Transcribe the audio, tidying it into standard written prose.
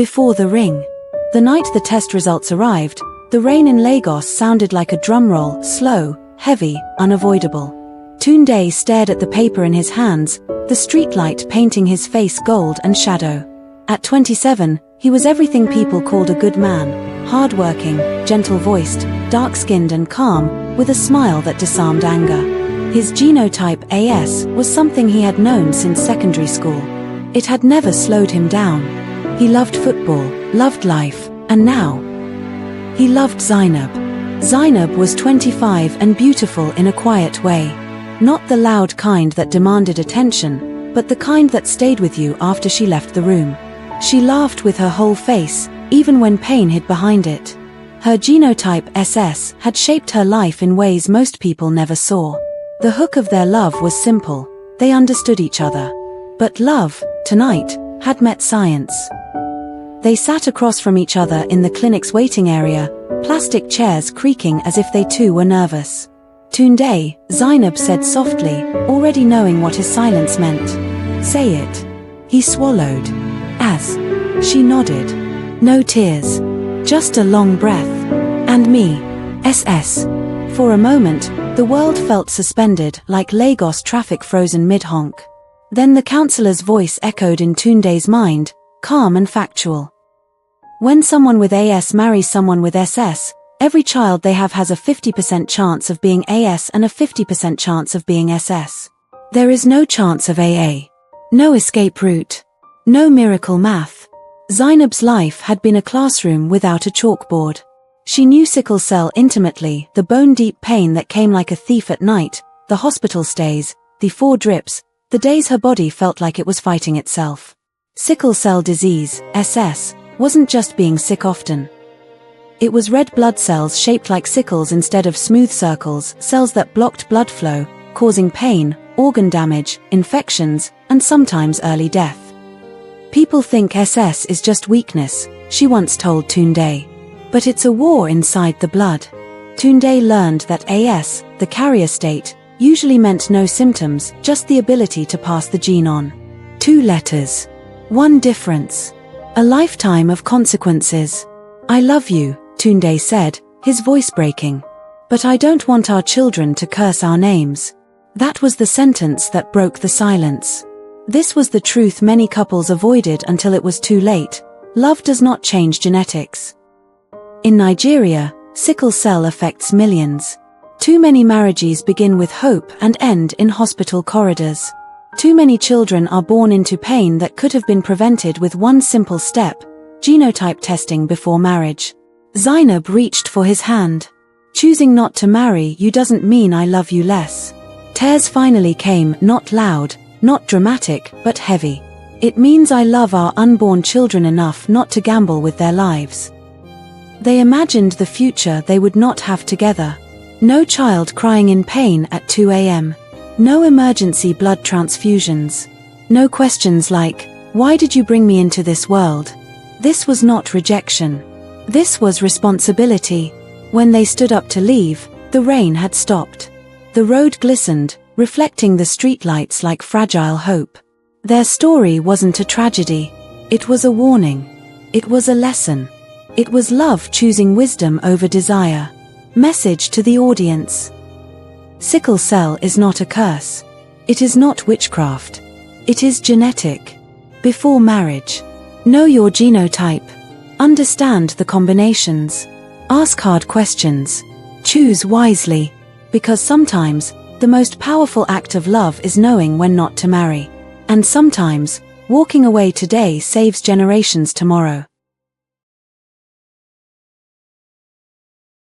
Before the ring. The night the test results arrived, the rain in Lagos sounded like a drumroll, slow, heavy, unavoidable. Tunde stared at the paper in his hands, the streetlight painting his face gold and shadow. At 27, he was everything people called a good man, hard-working, gentle-voiced, dark-skinned and calm, with a smile that disarmed anger. His genotype AS was something he had known since secondary school. It had never slowed him down. He loved football, loved life, and now he loved Zainab. Zainab was 25 and beautiful in a quiet way. Not the loud kind that demanded attention, but the kind that stayed with you after she left the room. She laughed with her whole face, even when pain hid behind it. Her genotype SS had shaped her life in ways most people never saw. The hook of their love was simple. They understood each other. But love, tonight, had met science. They sat across from each other in the clinic's waiting area, plastic chairs creaking as if they too were nervous. Tunde, Zainab said softly, already knowing what his silence meant. Say it. He swallowed. As she nodded. No tears. Just a long breath. And me. SS. For a moment, the world felt suspended like Lagos traffic frozen mid-honk. Then the counselor's voice echoed in Tunde's mind, calm and factual. When someone with AS marries someone with SS, every child they have has a 50% chance of being AS and a 50% chance of being SS. There is no chance of AA. No escape route. No miracle math. Zainab's life had been a classroom without a chalkboard. She knew sickle cell intimately, the bone-deep pain that came like a thief at night, the hospital stays, the 4 drips, the days her body felt like it was fighting itself. Sickle cell disease, SS, wasn't just being sick often. It was red blood cells shaped like sickles instead of smooth circles, cells that blocked blood flow, causing pain, organ damage, infections, and sometimes early death. People think SS is just weakness, she once told Tunde. But it's a war inside the blood. Tunde learned that AS, the carrier state, usually meant no symptoms, just the ability to pass the gene on. 2 letters. 1 difference. A lifetime of consequences. I love you, Tunde said, his voice breaking. But I don't want our children to curse our names. That was the sentence that broke the silence. This was the truth many couples avoided until it was too late. Love does not change genetics. In Nigeria, sickle cell affects millions. Too many marriages begin with hope and end in hospital corridors. Too many children are born into pain that could have been prevented with one simple step, genotype testing before marriage. Zainab reached for his hand. Choosing not to marry you doesn't mean I love you less. Tears finally came, not loud, not dramatic, but heavy. It means I love our unborn children enough not to gamble with their lives. They imagined the future they would not have together. No child crying in pain at 2 a.m. No emergency blood transfusions. No questions like, why did you bring me into this world? This was not rejection. This was responsibility. When they stood up to leave, the rain had stopped. The road glistened, reflecting the streetlights like fragile hope. Their story wasn't a tragedy. It was a warning. It was a lesson. It was love choosing wisdom over desire. Message to the audience. Sickle cell is not a curse. It is not witchcraft. It is genetic. Before marriage, know your genotype. Understand the combinations. Ask hard questions. Choose wisely. Because sometimes, the most powerful act of love is knowing when not to marry. And sometimes, walking away today saves generations tomorrow.